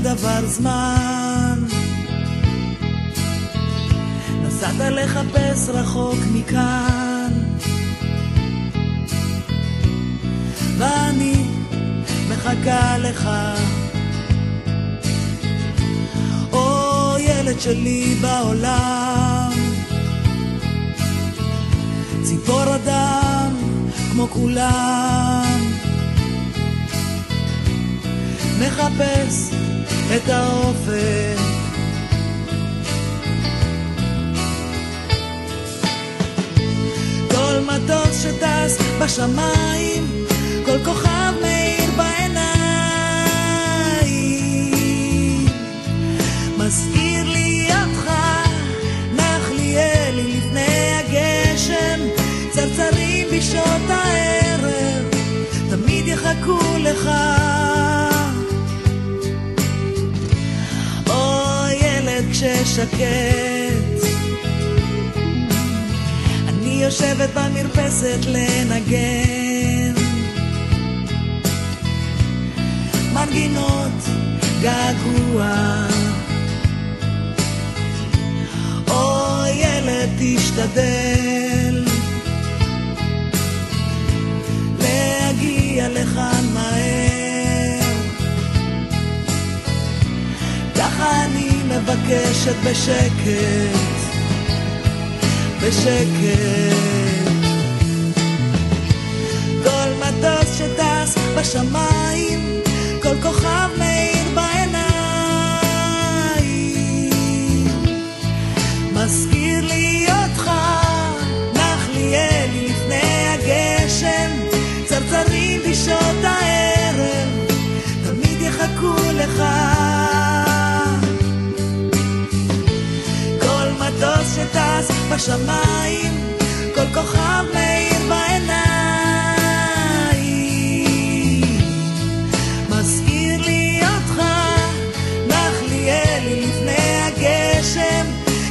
עבר זמן, נסעת לחפש רחוק מכאן, ואני מחכה לך, או ילד שלי בעולם, ציפור אדם כמו כולם, מחפש את האופק, כל מטוס שטס בשמיים, כל כוכב מאיר בעיניים, מזכיר לי אותך, נחליאלי לפני הגשם, צרצרים בשעות הערב, תמיד יחכו לך, או ילד כששקט, אני יושבת במרפסת לנגן מנגינות געגוע, או ילד תשתדל להגיע לכאן מהר, ככה אני מבקשת בשקט, בשקט, כל מטוס שטס בשמיים, כל כוכב מאיר בעיניים, מזכיר לי אותך, נחליאלי לפני הגשם, צרצרים בשעות הערב, תמיד יחכו לך, כל מטוס שטס בשמיים, כל כוכב מאיר בעיניים, מזכיר לי אותך, נחליאלי לפני הגשם,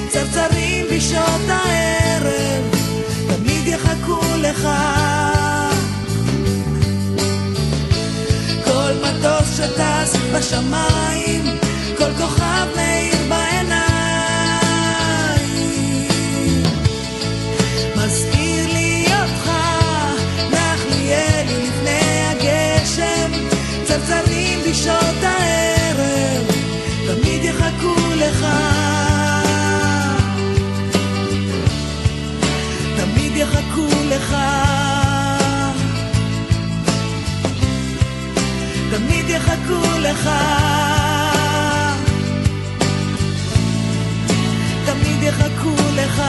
צרצרים בשעות הערב, תמיד יחכו לך, כל מטוס שטס בשמיים, כל כוכב מאיר בעיניים, מזכיר לי אותך, נחליאלי לפני הגשם, צרצרים בשעות הערב, תמיד יחכו לך, תמיד יחכו לך, תמיד יחכו לך, תמיד יחכו לך.